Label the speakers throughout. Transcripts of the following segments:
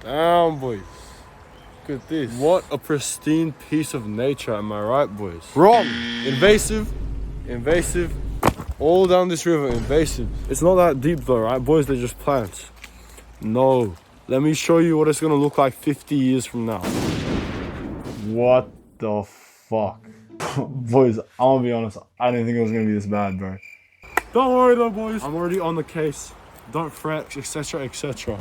Speaker 1: Damn, boys. Look at this. What a pristine piece of nature, am I right, boys? Wrong. Invasive. All down this river, invasive. It's not that deep though, right, boys? They're just plants. No. Let me show you what it's gonna look like 50 years from now. What the fuck? Boys, I'm gonna be honest, I didn't think it was gonna be this bad, bro. Don't worry though, boys. I'm already on the case. Don't fret, etc, etc.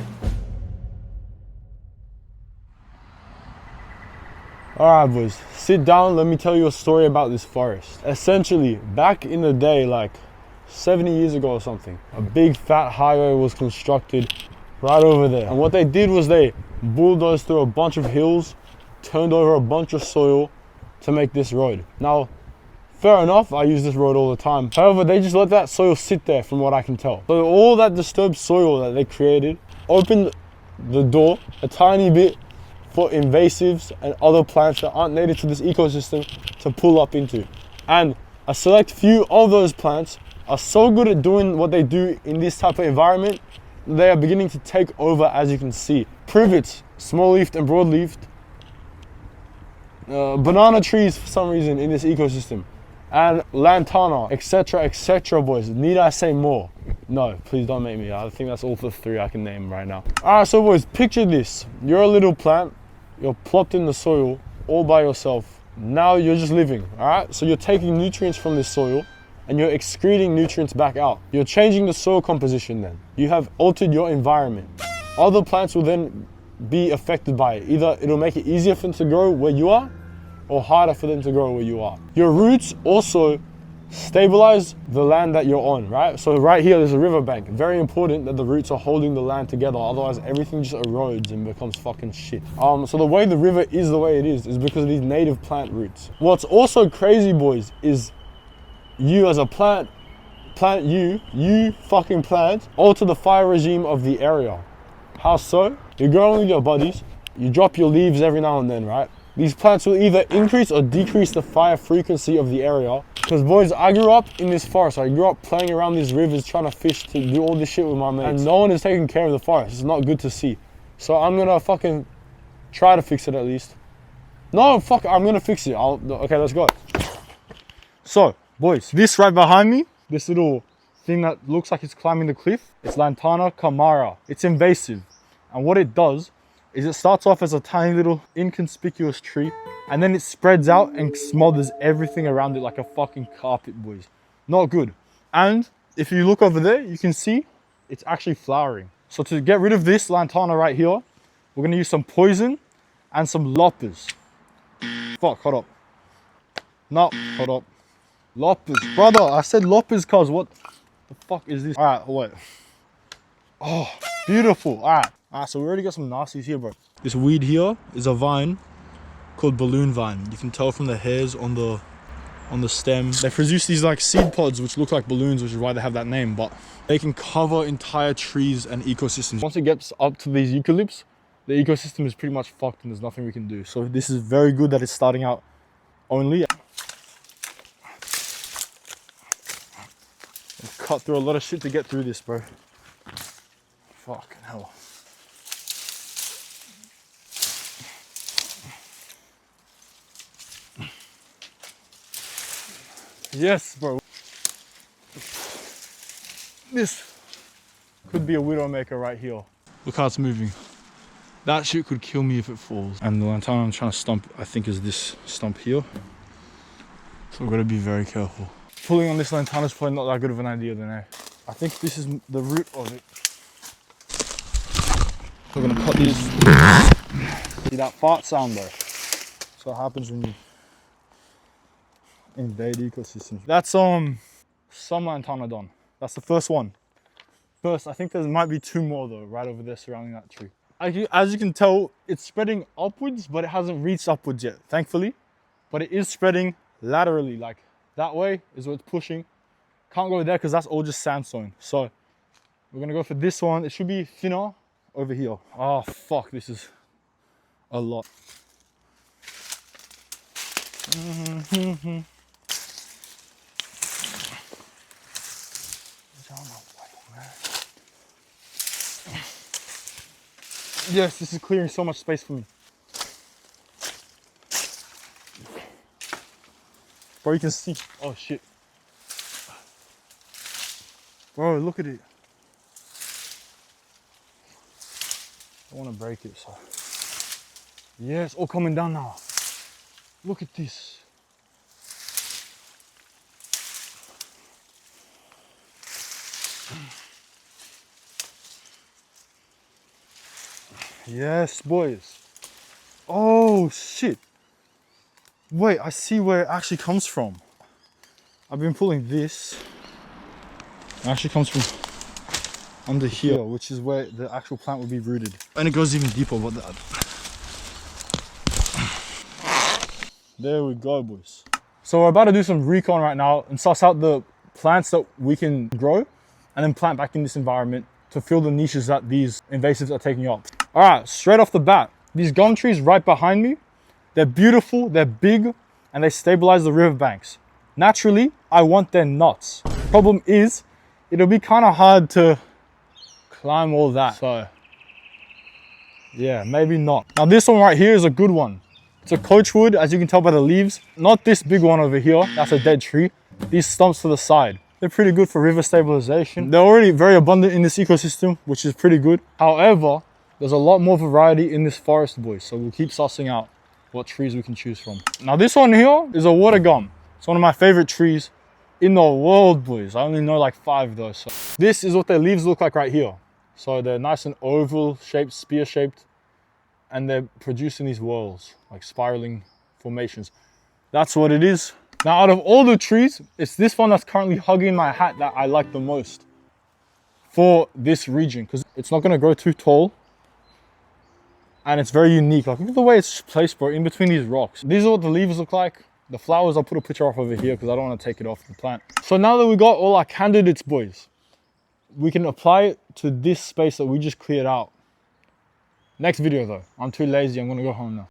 Speaker 1: Alright, boys, sit down, let me tell you a story about this forest. Essentially, back in the day, like 70 years ago or something, a big fat highway was constructed right over there. And what they did was they bulldozed through a bunch of hills, turned over a bunch of soil to make this road. Now, fair enough, I use this road all the time. However, they just let that soil sit there from what I can tell. So all that disturbed soil that they created opened the door a tiny bit for invasives and other plants that aren't native to this ecosystem to pull up into. And a select few of those plants are so good at doing what they do in this type of environment, they are beginning to take over, as you can see. Privets, small-leafed and broad-leafed, banana trees for some reason in this ecosystem, and lantana, etc, boys. Need I say more? No, please don't make me. I think that's all the three I can name right now. Alright, so boys, picture this. You're a little plant, you're plopped in the soil all by yourself. Now you're just living, alright? So you're taking nutrients from this soil and you're excreting nutrients back out. You're changing the soil composition then. You have altered your environment. Other plants will then be affected by it. Either it'll make it easier for them to grow where you are, or harder for them to grow where you are. Your roots also stabilize the land that you're on, right? So right here, there's a riverbank. Very important that the roots are holding the land together, otherwise everything just erodes and becomes fucking shit. So the way the river is the way it is because of these native plant roots. What's also crazy, boys, is you as a plant, you fucking plant, alter the fire regime of the area. How so? You're growing with your buddies, you drop your leaves every now and then, right? These plants will either increase or decrease the fire frequency of the area. Because boys, I grew up in this forest. I grew up playing around these rivers, trying to fish, to do all this shit with my mates. And no one is taking care of the forest. It's not good to see. So I'm gonna fucking try to fix it at least. No, fuck, I'm gonna fix it. Okay, let's go. So, boys, this right behind me, this little thing that looks like it's climbing the cliff, it's Lantana camara. It's invasive. And what it does is it starts off as a tiny little inconspicuous tree, and then it spreads out and smothers everything around it like a fucking carpet, boys. Not good. And if you look over there, you can see it's actually flowering. So to get rid of this lantana right here, we're gonna use some poison and some loppers. Fuck, hold up. No, hold up. Loppers, brother, I said loppers, cuz what the fuck is this? All right, wait. Oh, beautiful, all right. So we already got some nasties here, bro. This weed here is a vine called balloon vine. You can tell from the hairs on the stem. They produce these like seed pods which look like balloons, which is why they have that name, but they can cover entire trees and ecosystems. Once it gets up to these eucalypts, the ecosystem is pretty much fucked and there's nothing we can do. So this is very good that it's starting out only. I've cut through a lot of shit to get through this, bro. Fucking hell. Yes, bro. This could be a widowmaker right here. Look how it's moving. That shit could kill me if it falls. And the lantana I'm trying to stump, I think, is this stump here. So we've got to be very careful. Pulling on this lantana is probably not that good of an idea then, eh? I think this is the root of it. So we're gonna cut these. See that fart sound though? That's what happens when you invade ecosystems. That's some lantana done. That's the first one. First, I think there might be two more though, right over there surrounding that tree. As you can tell, it's spreading upwards, but it hasn't reached upwards yet, thankfully. But it is spreading laterally, like that way is what it's pushing. Can't go there because that's all just sandstone. So we're gonna go for this one. It should be thinner over here. Oh fuck, this is a lot. Yes, this is clearing so much space for me. Bro, you can see. Oh shit. Bro, look at it. I want to break it, so. Yeah, it's all coming down now. Look at this. Yes, boys. Oh shit. Wait, I see where it actually comes from. I've been pulling this. It actually comes from under here, which is where the actual plant would be rooted. And it goes even deeper, but there we go, boys. So we're about to do some recon right now and suss out the plants that we can grow and then plant back in this environment to fill the niches that these invasives are taking up. All right, straight off the bat, these gum trees right behind me, they're beautiful, they're big, and they stabilize the riverbanks. Naturally, I want their nuts. Problem is, it'll be kind of hard to climb all that. So, yeah, maybe not. Now this one right here is a good one. It's a coachwood, as you can tell by the leaves. Not this big one over here, that's a dead tree. These stumps to the side. They're pretty good for river stabilization. They're already very abundant in this ecosystem, which is pretty good. However, there's a lot more variety in this forest, boys. So we'll keep sussing out what trees we can choose from. Now this one here is a water gum. It's one of my favorite trees in the world, boys. I only know like 5 though. So this is what their leaves look like right here. So they're nice and oval shaped, spear shaped, and they're producing these whorls, like spiraling formations. That's what it is. Now out of all the trees, it's this one that's currently hugging my hat that I like the most for this region, because it's not gonna grow too tall. And it's very unique. Like, look at the way it's placed, bro, in between these rocks. These are what the leaves look like. The flowers, I'll put a picture off over here because I don't want to take it off the plant. So now that we got all our candidates, boys, we can apply it to this space that we just cleared out. Next video though. I'm too lazy. I'm going to go home now.